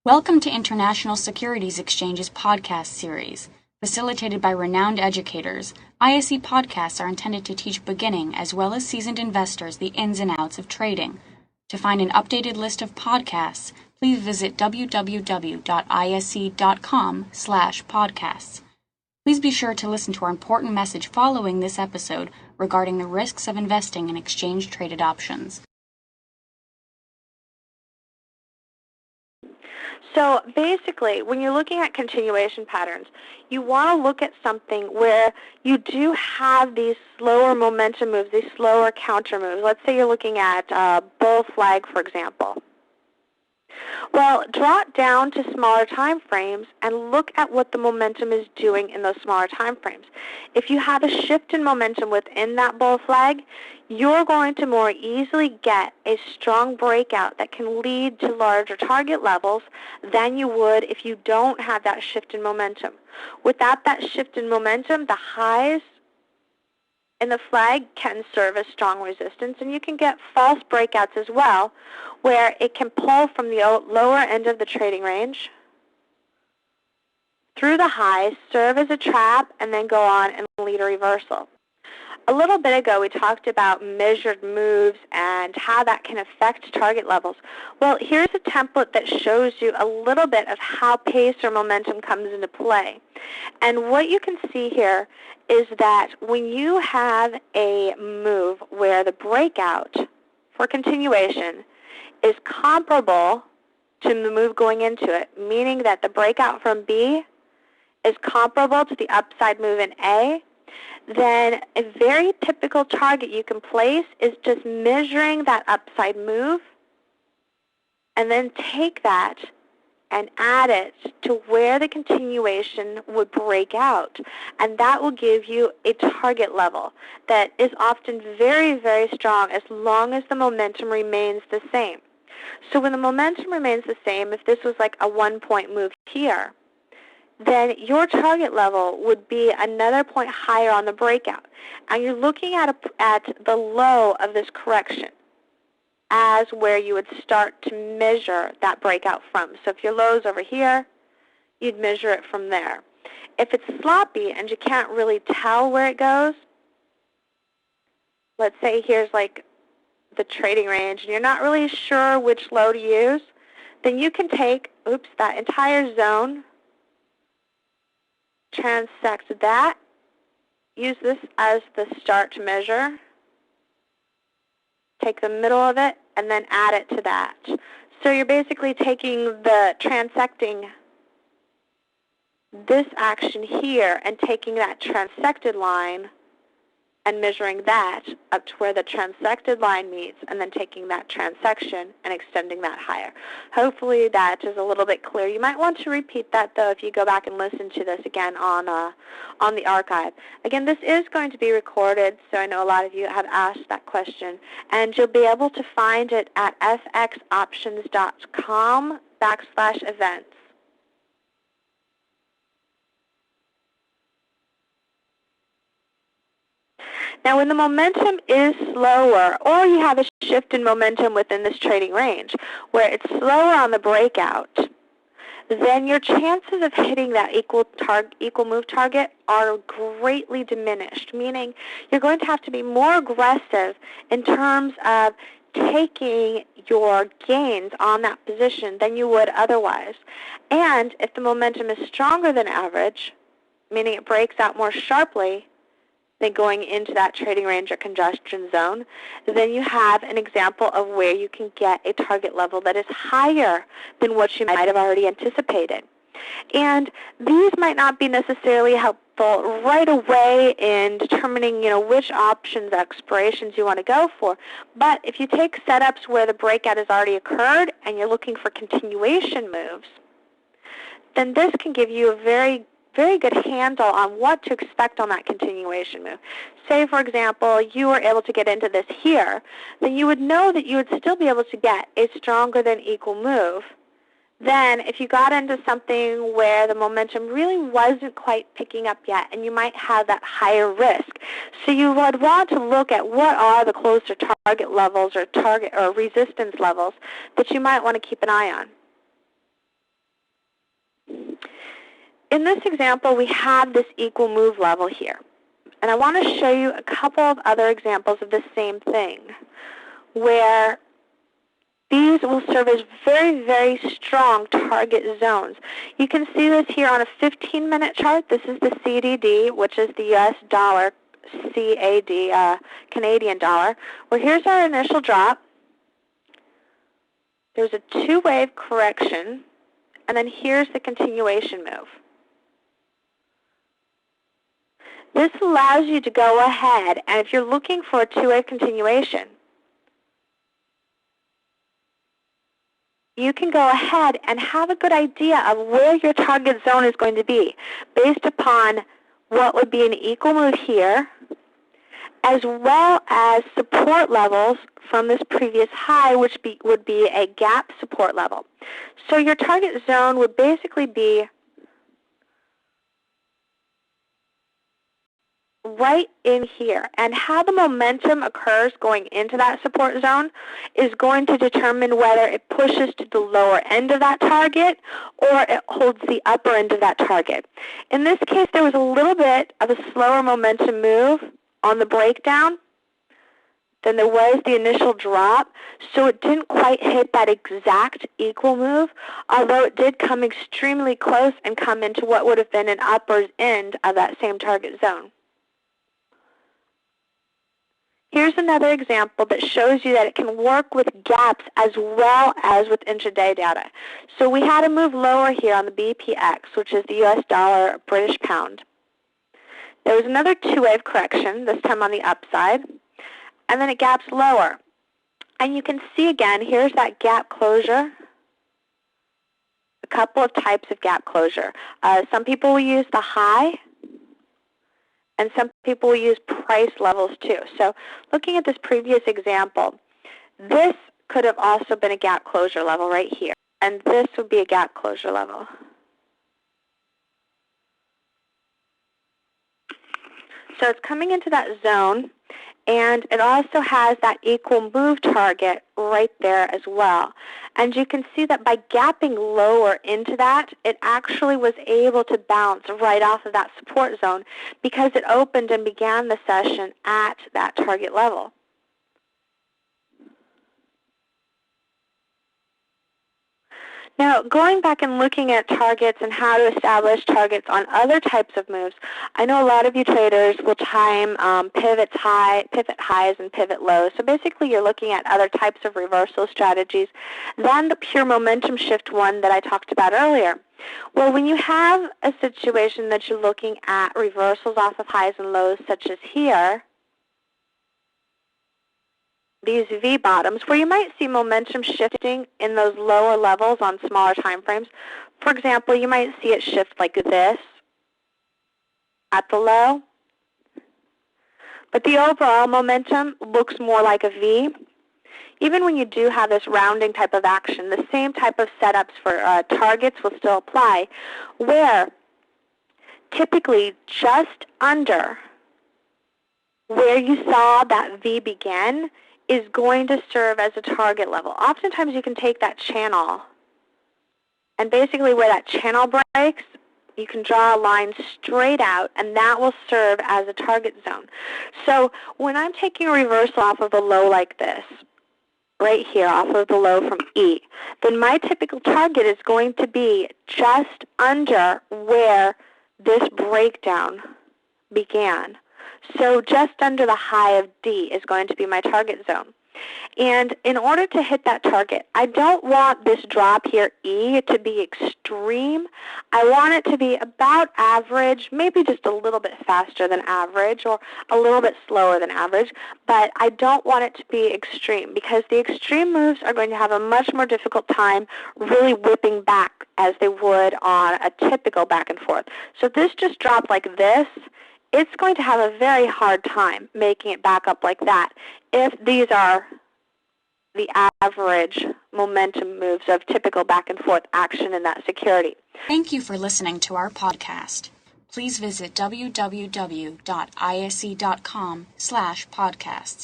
Welcome to International Securities Exchange's podcast series. Facilitated by renowned educators, ISE podcasts are intended to teach beginning as well as seasoned investors the ins and outs of trading. To find an updated list of podcasts, please visit www.ise.com/podcasts. Please be sure to listen to our important message following this episode regarding the risks of investing in exchange-traded options. So basically, when you're looking at continuation patterns, you want to look at something where you do have these slower momentum moves, these slower counter moves. Let's say you're looking at bull flag, for example. Well, draw it down to smaller time frames and look at what the momentum is doing in those smaller time frames. If you have a shift in momentum within that bull flag, you're going to more easily get a strong breakout that can lead to larger target levels than you would if you don't have that shift in momentum. Without that shift in momentum, the highs in the flag can serve as strong resistance, and you can get false breakouts as well, where it can pull from the lower end of the trading range through the highs, serve as a trap, and then go on and lead a reversal. A little bit ago, we talked about measured moves and how that can affect target levels. Well, here's a template that shows you a little bit of how pace or momentum comes into play. And what you can see here is that when you have a move where the breakout for continuation is comparable to the move going into it, meaning that the breakout from B is comparable to the upside move in A, then a very typical target you can place is just measuring that upside move and then take that and add it to where the continuation would break out. And that will give you a target level that is often very, very strong as long as the momentum remains the same. So when the momentum remains the same, if this was like a 1-point move here, then your target level would be another point higher on the breakout. And you're looking at the low of this correction as where you would start to measure that breakout from. So if your low is over here, you'd measure it from there. If it's sloppy and you can't really tell where it goes, let's say here's like the trading range and you're not really sure which low to use, then you can take, that entire zone, transect that, use this as the start to measure, take the middle of it, and then add it to that. So you're basically taking the transecting this action here and taking that transected line and measuring that up to where the transected line meets, and then taking that transection and extending that higher. Hopefully that is a little bit clear. You might want to repeat that, though, if you go back and listen to this again on the archive. Again, this is going to be recorded, so I know a lot of you have asked that question, and you'll be able to find it at fxoptions.com/events. Now, when the momentum is slower, or you have a shift in momentum within this trading range, where it's slower on the breakout, then your chances of hitting that equal move target are greatly diminished, meaning you're going to have to be more aggressive in terms of taking your gains on that position than you would otherwise. And if the momentum is stronger than average, meaning it breaks out more sharply than going into that trading range or congestion zone, then you have an example of where you can get a target level that is higher than what you might have already anticipated. And these might not be necessarily helpful right away in determining, which options, expirations you want to go for. But if you take setups where the breakout has already occurred and you're looking for continuation moves, then this can give you a very good handle on what to expect on that continuation move. Say, for example, you were able to get into this here, then you would know that you would still be able to get a stronger than equal move than if you got into something where the momentum really wasn't quite picking up yet, and you might have that higher risk. So you would want to look at what are the closer target levels or resistance levels that you might want to keep an eye on. in this example, we have this equal move level here. And I want to show you a couple of other examples of the same thing, where these will serve as very, very strong target zones. You can see this here on a 15-minute chart. This is the CDD, which is the US dollar, CAD, Canadian dollar. Well, here's our initial drop. There's a two-wave correction, and then here's the continuation move. This allows you to go ahead, and if you're looking for a two-wave continuation, you can go ahead and have a good idea of where your target zone is going to be based upon what would be an equal move here, as well as support levels from this previous high, which would be a gap support level. So your target zone would basically be right in here, and how the momentum occurs going into that support zone is going to determine whether it pushes to the lower end of that target or it holds the upper end of that target. In this case, there was a little bit of a slower momentum move on the breakdown than there was the initial drop, so it didn't quite hit that exact equal move, although it did come extremely close and come into what would have been an upper end of that same target zone. Here's another example that shows you that it can work with gaps as well as with intraday data. So we had a move lower here on the BPX, which is the US dollar British pound. There was another two-wave correction, this time on the upside, and then it gaps lower. And you can see again, here's that gap closure. A couple of types of gap closure. Some people will use the high, and some people will use price levels too. So looking at this previous example, this could have also been a gap closure level right here, and this would be a gap closure level. So it's coming into that zone, and it also has that equal move target right there as well. And you can see that by gapping lower into that, it actually was able to bounce right off of that support zone because it opened and began the session at that target level. Now, going back and looking at targets and how to establish targets on other types of moves, I know a lot of you traders will time pivot highs and pivot lows. So basically, you're looking at other types of reversal strategies than the pure momentum shift one that I talked about earlier. Well, when you have a situation that you're looking at reversals off of highs and lows, such as here, these V bottoms, where you might see momentum shifting in those lower levels on smaller time frames. For example, you might see it shift like this at the low, but the overall momentum looks more like a V. Even when you do have this rounding type of action, the same type of setups for targets will still apply, where typically just under where you saw that V begin is going to serve as a target level. Oftentimes you can take that channel, and basically where that channel breaks, you can draw a line straight out, and that will serve as a target zone. So when I'm taking a reversal off of a low like this, right here, off of the low from E, then my typical target is going to be just under where this breakdown began. So just under the high of D is going to be my target zone. And in order to hit that target, I don't want this drop here, E, to be extreme. I want it to be about average, maybe just a little bit faster than average or a little bit slower than average, but I don't want it to be extreme because the extreme moves are going to have a much more difficult time really whipping back as they would on a typical back and forth. So if this just dropped like this, it's going to have a very hard time making it back up like that if these are the average momentum moves of typical back and forth action in that security. Thank you for listening to our podcast. Please visit www.ise.com/podcasts